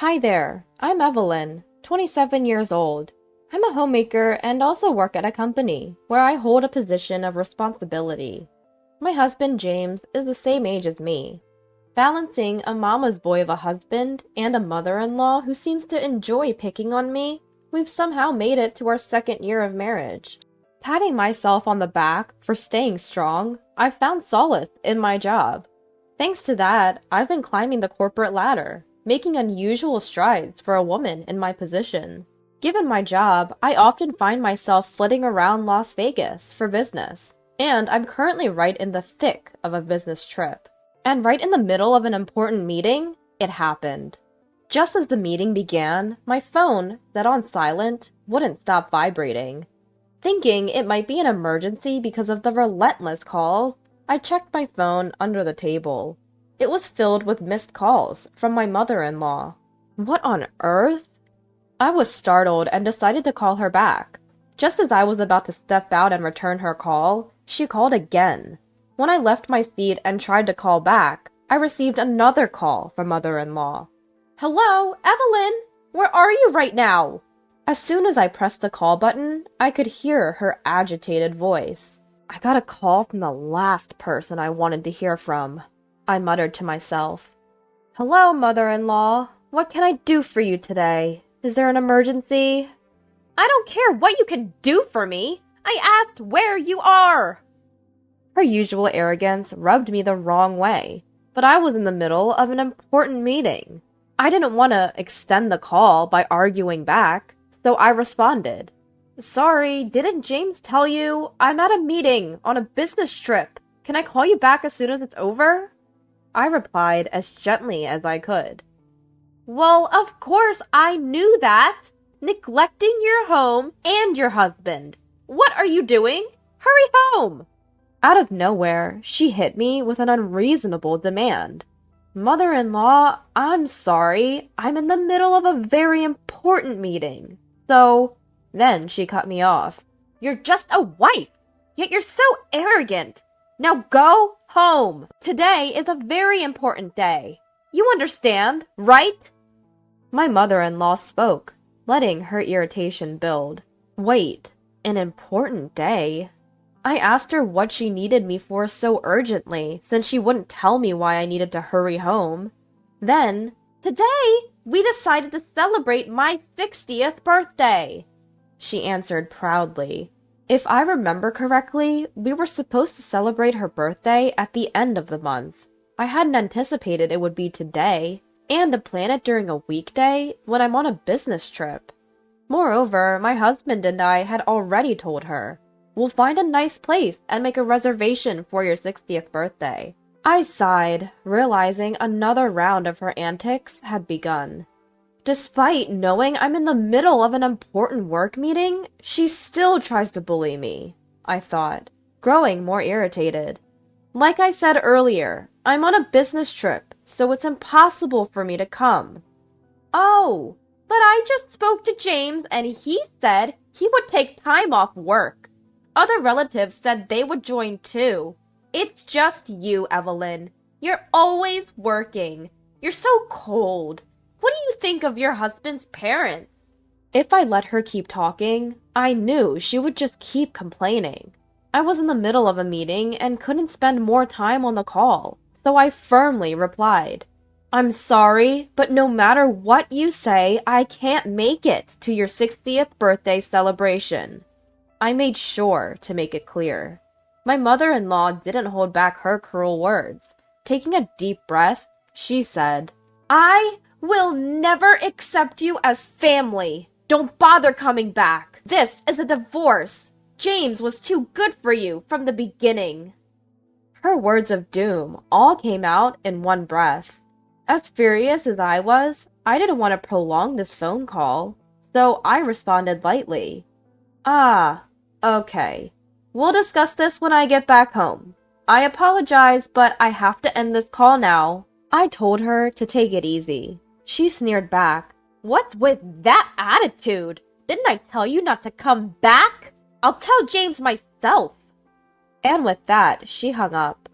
Hi there, I'm Evelyn, 27 years old. I'm a homemaker and also work at a company where I hold a position of responsibility. My husband James is the same age as me. Balancing a mama's boy of a husband and a mother-in-law who seems to enjoy picking on me, we've somehow made it to our second year of marriage. Patting myself on the back for staying strong, I've found solace in my job. Thanks to that, I've been climbing the corporate ladder, making unusual strides for a woman in my position. Given my job, I often find myself flitting around Las Vegas for business, and I'm currently right in the thick of a business trip. And right in the middle of an important meeting, it happened. Just as the meeting began, my phone, set on silent, wouldn't stop vibrating. Thinking it might be an emergency because of the relentless calls, I checked my phone under the table. It was filled with missed calls from my mother-in-law. What on earth? I was startled and decided to call her back. Just as I was about to step out and return her call, she called again. When I left my seat and tried to call back, I received another call from mother-in-law. "Hello, Evelyn! Where are you right now?" As soon as I pressed the call button, I could hear her agitated voice. "I got a call from the last person I wanted to hear from," I muttered to myself. "Hello, mother-in-law. What can I do for you today? Is there an emergency?" "I don't care what you can do for me. I asked where you are." Her usual arrogance rubbed me the wrong way, but I was in the middle of an important meeting. I didn't want to extend the call by arguing back, so I responded. "Sorry, didn't James tell you? I'm at a meeting on a business trip. Can I call you back as soon as it's over?" I replied as gently as I could. "Well, of course I knew that. Neglecting your home and your husband. What are you doing? Hurry home!" Out of nowhere, she hit me with an unreasonable demand. "Mother-in-law, I'm sorry. I'm in the middle of a very important meeting. So..." Then she cut me off. "You're just a wife, yet you're so arrogant. Now go home. Today is a very important day. You understand, right?" My mother-in-law spoke, letting her irritation build. Wait, an important day? I asked her what she needed me for so urgently, since she wouldn't tell me why I needed to hurry home. Then, "Today, we decided to celebrate my 60th birthday," she answered proudly. If I remember correctly, we were supposed to celebrate her birthday at the end of the month. I hadn't anticipated it would be today, and to plan it during a weekday when I'm on a business trip. Moreover, my husband and I had already told her, "We'll find a nice place and make a reservation for your 60th birthday." I sighed, realizing another round of her antics had begun. Despite knowing I'm in the middle of an important work meeting, she still tries to bully me, I thought, growing more irritated. Like I said earlier, I'm on a business trip, so it's impossible for me to come. "Oh, but I just spoke to James and he said he would take time off work. Other relatives said they would join too. It's just you, Evelyn. You're always working. You're so cold. What do you think of your husband's parents?" If I let her keep talking, I knew she would just keep complaining. I was in the middle of a meeting and couldn't spend more time on the call, so I firmly replied, "I'm sorry, but no matter what you say, I can't make it to your 60th birthday celebration." I made sure to make it clear. My mother-in-law didn't hold back her cruel words. Taking a deep breath, she said, "I will never accept you as family. Don't bother coming back. This is a divorce. James was too good for you from the beginning." Her words of doom all came out in one breath. As furious as I was, I didn't want to prolong this phone call, so I responded lightly. "Ah, okay. We'll discuss this when I get back home. I apologize, but I have to end this call now." I told her to take it easy. She sneered back. "What's with that attitude? Didn't I tell you not to come back? I'll tell James myself." And with that, she hung up.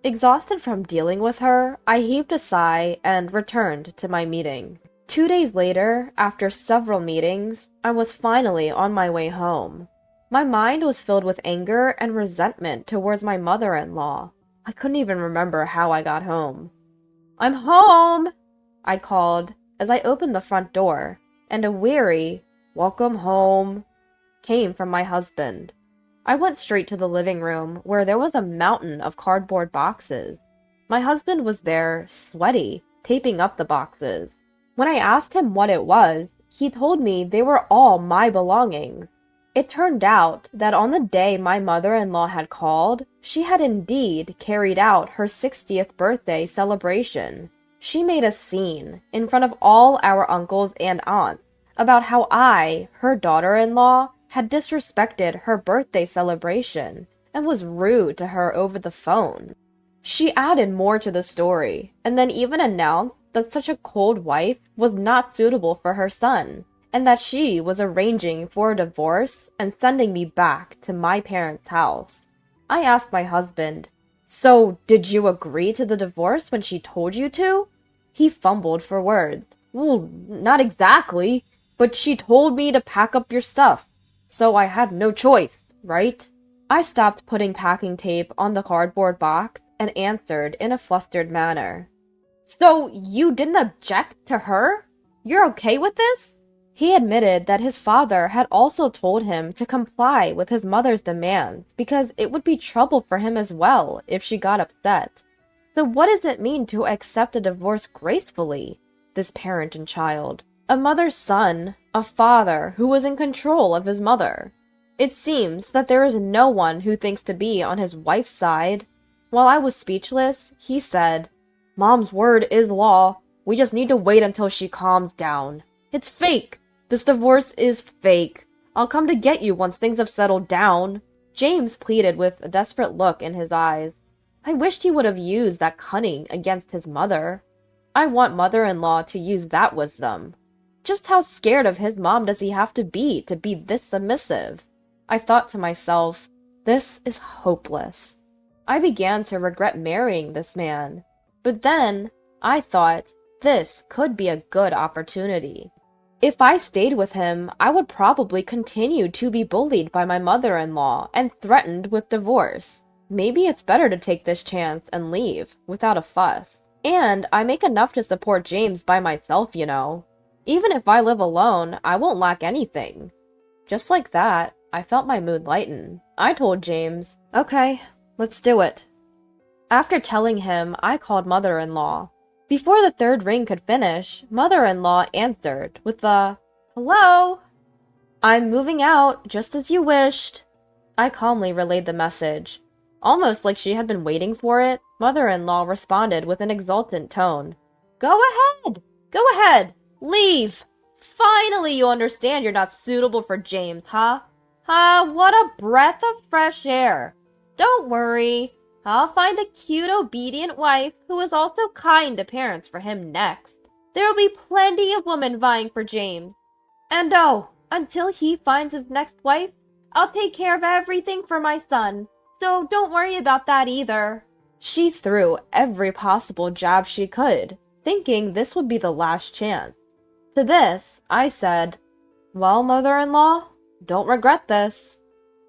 Exhausted from dealing with her, I heaved a sigh and returned to my meeting. 2 days later, after several meetings, I was finally on my way home. My mind was filled with anger and resentment towards my mother-in-law. I couldn't even remember how I got home. "I'm home!" I called as I opened the front door, and a weary, "Welcome home," came from my husband. I went straight to the living room where there was a mountain of cardboard boxes. My husband was there, sweaty, taping up the boxes. When I asked him what it was, he told me they were all my belongings. It turned out that on the day my mother-in-law had called, she had indeed carried out her 60th birthday celebration. She made a scene in front of all our uncles and aunts about how I, her daughter-in-law, had disrespected her birthday celebration and was rude to her over the phone. She added more to the story, and then even announced that such a cold wife was not suitable for her son, and that she was arranging for a divorce and sending me back to my parents' house. I asked my husband, "So, did you agree to the divorce when she told you to?" He fumbled for words. "Well, not exactly, but she told me to pack up your stuff, so I had no choice, right?" I stopped putting packing tape on the cardboard box and answered in a flustered manner. "So, you didn't object to her? You're okay with this?" He admitted that his father had also told him to comply with his mother's demands because it would be trouble for him as well if she got upset. So what does it mean to accept a divorce gracefully? This parent and child. A mother's son, a father who was in control of his mother. It seems that there is no one who thinks to be on his wife's side. While I was speechless, he said, "Mom's word is law. We just need to wait until she calms down. It's fake. This divorce is fake. I'll come to get you once things have settled down." James pleaded with a desperate look in his eyes. I wished he would have used that cunning against his mother. I want mother-in-law to use that wisdom. Just how scared of his mom does he have to be this submissive? I thought to myself, this is hopeless. I began to regret marrying this man. But then, I thought, this could be a good opportunity. If I stayed with him, I would probably continue to be bullied by my mother-in-law and threatened with divorce. Maybe it's better to take this chance and leave, without a fuss. And I make enough to support James by myself, you know. Even if I live alone, I won't lack anything. Just like that, I felt my mood lighten. I told James, "Okay, let's do it." After telling him, I called mother-in-law. Before the third ring could finish, mother-in-law answered with the, "Hello? I'm moving out, just as you wished." I calmly relayed the message. Almost like she had been waiting for it, mother-in-law responded with an exultant tone. "Go ahead! Go ahead! Leave! Finally you understand you're not suitable for James, huh? What a breath of fresh air! Don't worry. I'll find a cute, obedient wife who is also kind to parents for him next. There'll be plenty of women vying for James. And oh, until he finds his next wife, I'll take care of everything for my son. So don't worry about that either." She threw every possible jab she could, thinking this would be the last chance. To this, I said, "Well, mother-in-law, don't regret this."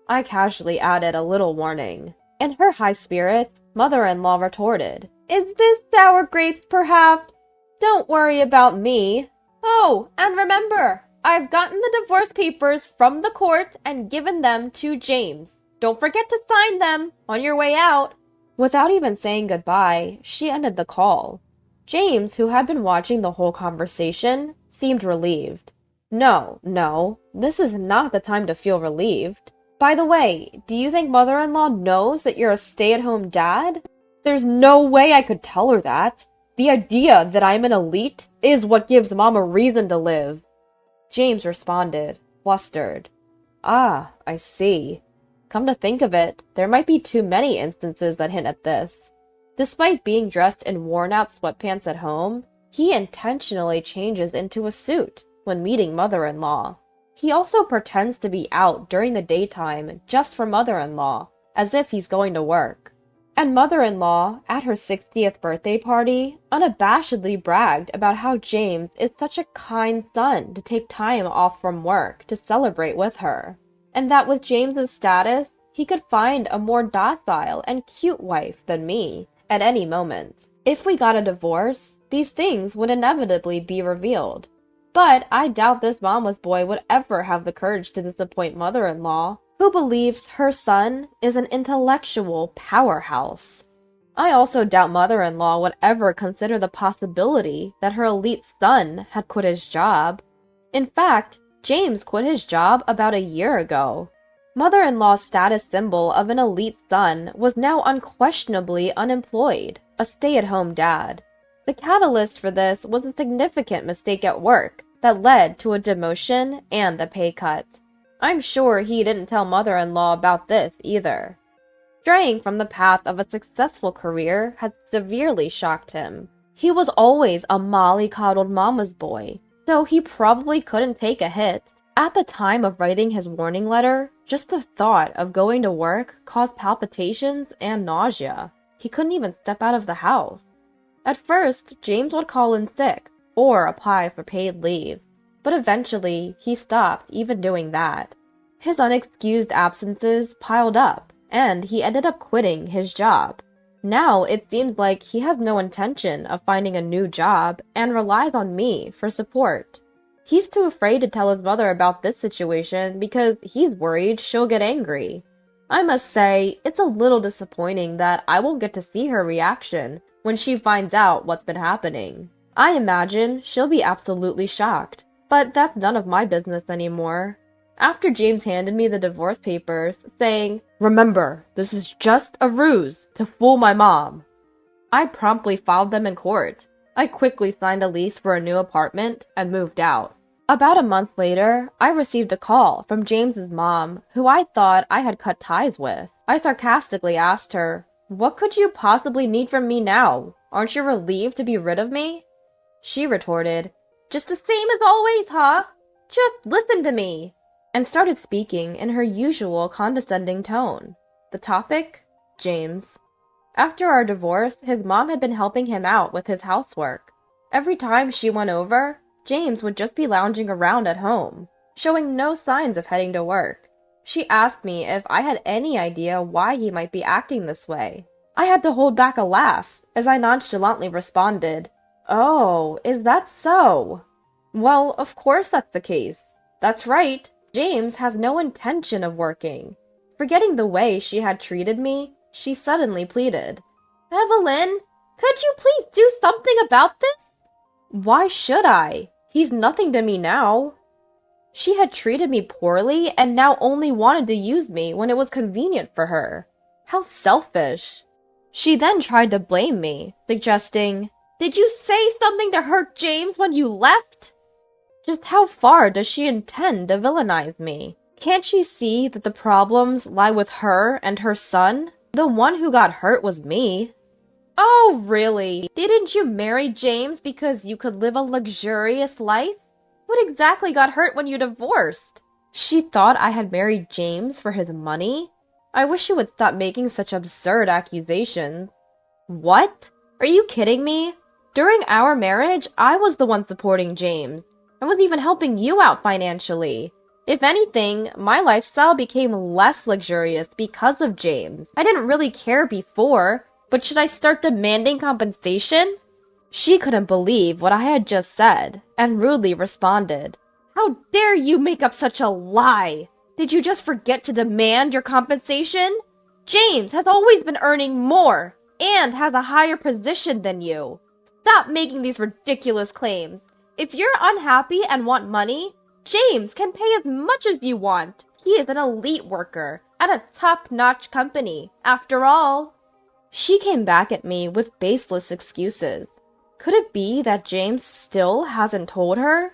I casually added a little warning. In her high spirits, mother-in-law retorted, "Is this sour grapes, perhaps? Don't worry about me. Oh, and remember, I've gotten the divorce papers from the court and given them to James. Don't forget to sign them on your way out." Without even saying goodbye, she ended the call. James, who had been watching the whole conversation, seemed relieved. No, this is not the time to feel relieved. By the way, do you think mother-in-law knows that you're a stay-at-home dad? There's no way I could tell her that. The idea that I'm an elite is what gives Mom a reason to live. James responded, flustered. "Ah, I see. Come to think of it, there might be too many instances that hint at this." Despite being dressed in worn-out sweatpants at home, he intentionally changes into a suit when meeting mother-in-law. He also pretends to be out during the daytime just for mother-in-law, as if he's going to work. And mother-in-law, at her 60th birthday party, unabashedly bragged about how James is such a kind son to take time off from work to celebrate with her, and that with James's status, he could find a more docile and cute wife than me at any moment. If we got a divorce, these things would inevitably be revealed. But I doubt this mama's boy would ever have the courage to disappoint mother-in-law, who believes her son is an intellectual powerhouse. I also doubt mother-in-law would ever consider the possibility that her elite son had quit his job. In fact, James quit his job about a year ago. Mother-in-law's status symbol of an elite son was now unquestionably unemployed, a stay-at-home dad. The catalyst for this was a significant mistake at work that led to a demotion and the pay cut. I'm sure he didn't tell mother-in-law about this either. Straying from the path of a successful career had severely shocked him. He was always a mollycoddled mama's boy, so he probably couldn't take a hit. At the time of writing his warning letter, just the thought of going to work caused palpitations and nausea. He couldn't even step out of the house. At first, James would call in sick or apply for paid leave, but eventually he stopped even doing that. His unexcused absences piled up, and he ended up quitting his job. Now it seems like he has no intention of finding a new job and relies on me for support. He's too afraid to tell his mother about this situation because he's worried she'll get angry. I must say, it's a little disappointing that I won't get to see her reaction when she finds out what's been happening. I imagine she'll be absolutely shocked, but that's none of my business anymore. After James handed me the divorce papers, saying, "Remember, this is just a ruse to fool my mom," I promptly filed them in court. I quickly signed a lease for a new apartment and moved out. About a month later, I received a call from James's mom, who I thought I had cut ties with. I sarcastically asked her, "What could you possibly need from me now? Aren't you relieved to be rid of me?" She retorted, "Just the same as always, huh? Just listen to me," and started speaking in her usual condescending tone. The topic? James. After our divorce, his mom had been helping him out with his housework. Every time she went over, James would just be lounging around at home, showing no signs of heading to work. She asked me if I had any idea why he might be acting this way. I had to hold back a laugh as I nonchalantly responded, "Oh, is that so? Well, of course that's the case. That's right. James has no intention of working." Forgetting the way she had treated me, she suddenly pleaded, "Evelyn, could you please do something about this?" Why should I? He's nothing to me now. She had treated me poorly and now only wanted to use me when it was convenient for her. How selfish. She then tried to blame me, suggesting, "Did you say something to hurt James when you left?" Just how far does she intend to villainize me? Can't she see that the problems lie with her and her son? The one who got hurt was me. Oh, really? Didn't you marry James because you could live a luxurious life? What exactly got hurt when you divorced? She thought I had married James for his money? I wish she would stop making such absurd accusations. What? Are you kidding me? During our marriage, I was the one supporting James. I was even helping you out financially. If anything, my lifestyle became less luxurious because of James. I didn't really care before, but should I start demanding compensation? She couldn't believe what I had just said, and rudely responded, "How dare you make up such a lie? Did you just forget to demand your compensation? James has always been earning more, and has a higher position than you. Stop making these ridiculous claims. If you're unhappy and want money, James can pay as much as you want. He is an elite worker at a top-notch company, after all." She came back at me with baseless excuses. Could it be that James still hasn't told her?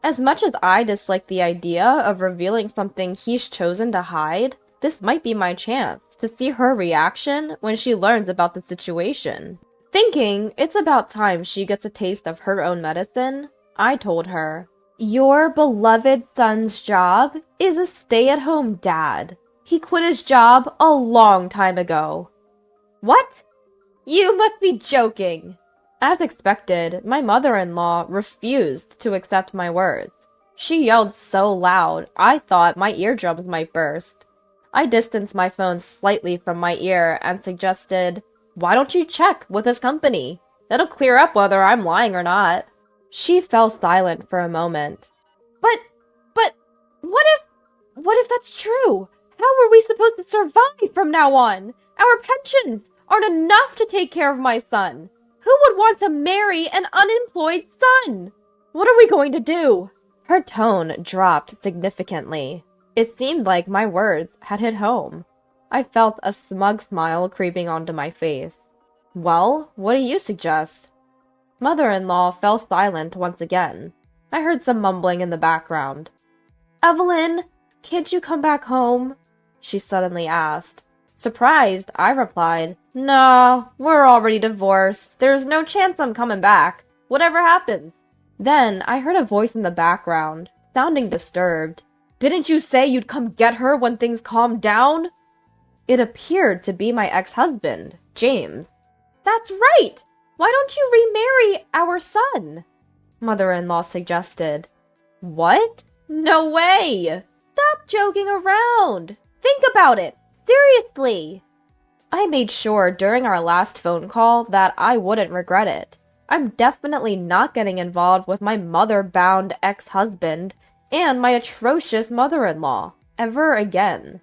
As much as I dislike the idea of revealing something he's chosen to hide, this might be my chance to see her reaction when she learns about the situation. Thinking it's about time she gets a taste of her own medicine, I told her, "Your beloved son's job is a stay-at-home dad. He quit his job a long time ago." What? You must be joking. As expected, my mother-in-law refused to accept my words. She yelled so loud, I thought my eardrums might burst. I distanced my phone slightly from my ear and suggested, "Why don't you check with his company? It'll clear up whether I'm lying or not." She fell silent for a moment. But, what if that's true? How are we supposed to survive from now on? Our pensions aren't enough to take care of my son. Who would want to marry an unemployed son? What are we going to do? Her tone dropped significantly. It seemed like my words had hit home. I felt a smug smile creeping onto my face. Well, what do you suggest? Mother-in-law fell silent once again. I heard some mumbling in the background. Evelyn, can't you come back home? She suddenly asked. Surprised, I replied, "Nah, we're already divorced. There's no chance I'm coming back, whatever happens." Then I heard a voice in the background, sounding disturbed. "Didn't you say you'd come get her when things calmed down?" It appeared to be my ex-husband, James. "That's right! Why don't you remarry our son?" Mother-in-law suggested. What? No way! Stop joking around! Think about it! Seriously! I made sure during our last phone call that I wouldn't regret it. I'm definitely not getting involved with my mother-bound ex-husband and my atrocious mother-in-law ever again.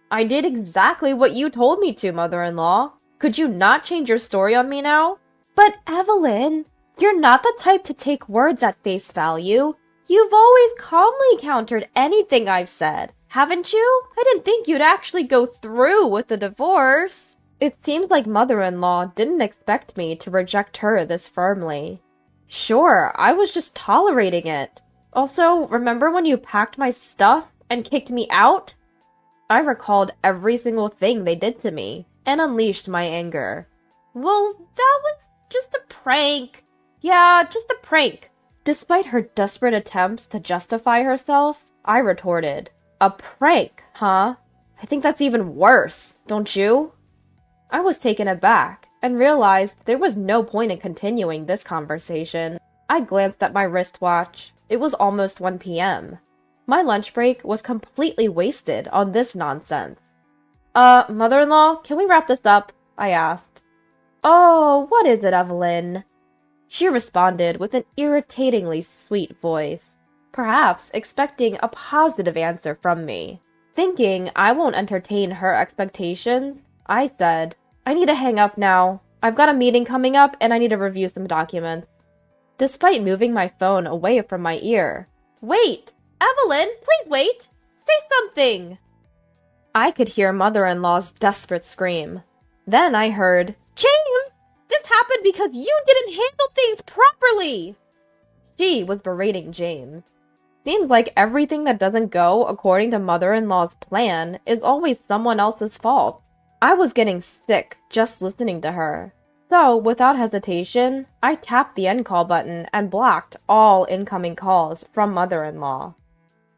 I did exactly what you told me to, mother-in-law. Could you not change your story on me now? But Evelyn, you're not the type to take words at face value. You've always calmly countered anything I've said, haven't you? I didn't think you'd actually go through with the divorce. It seems like mother-in-law didn't expect me to reject her this firmly. Sure, I was just tolerating it. Also, remember when you packed my stuff and kicked me out? I recalled every single thing they did to me and unleashed my anger. Well, that was just a prank. Yeah, just a prank. Despite her desperate attempts to justify herself, I retorted, "A prank, huh? I think that's even worse, don't you?" I was taken aback and realized there was no point in continuing this conversation. I glanced at my wristwatch. It was almost 1 p.m. My lunch break was completely wasted on this nonsense. Mother-in-law, can we wrap this up? I asked. Oh, what is it, Evelyn? She responded with an irritatingly sweet voice, perhaps expecting a positive answer from me. Thinking I won't entertain her expectations, I said, "I need to hang up now. I've got a meeting coming up and I need to review some documents." Despite moving my phone away from my ear. Wait! Evelyn, please wait! Say something! I could hear mother-in-law's desperate scream. Then I heard, "James! This happened because you didn't handle things properly!" She was berating James. Seems like everything that doesn't go according to mother-in-law's plan is always someone else's fault. I was getting sick just listening to her. So, without hesitation, I tapped the end call button and blocked all incoming calls from mother-in-law.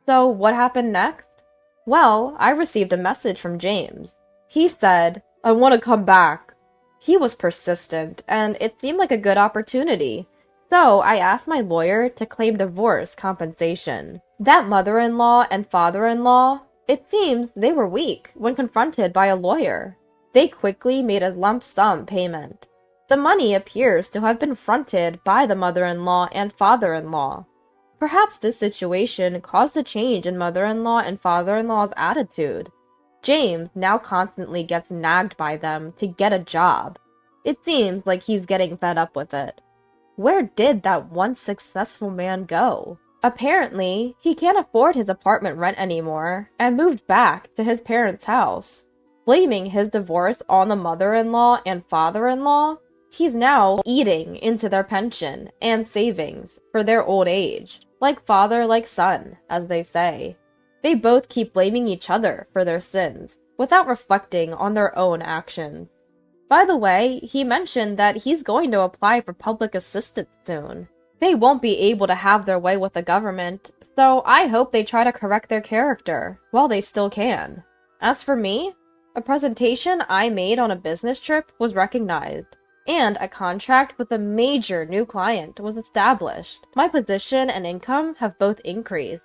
So, what happened next? Well, I received a message from James. He said, "I want to come back." He was persistent, and it seemed like a good opportunity. So, I asked my lawyer to claim divorce compensation. That mother-in-law and father-in-law, it seems they were weak when confronted by a lawyer. They quickly made a lump sum payment. The money appears to have been fronted by the mother-in-law and father-in-law. Perhaps this situation caused a change in mother-in-law and father-in-law's attitude. James now constantly gets nagged by them to get a job. It seems like he's getting fed up with it. Where did that once successful man go? Apparently, he can't afford his apartment rent anymore and moved back to his parents' house. Blaming his divorce on the mother-in-law and father-in-law, he's now eating into their pension and savings for their old age. Like father, like son, as they say. They both keep blaming each other for their sins, without reflecting on their own actions. By the way, he mentioned that he's going to apply for public assistance soon. They won't be able to have their way with the government, so I hope they try to correct their character while they still can. As for me, A presentation I made on a business trip was recognized, and a contract with a major new client was established. My position and income have both increased.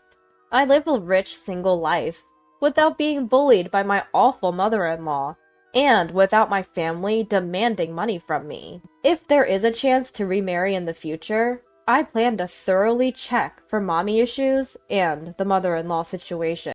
I live a rich single life, without being bullied by my awful mother-in-law, and without my family demanding money from me. If there is a chance to remarry in the future, I plan to thoroughly check for mommy issues and the mother-in-law situation.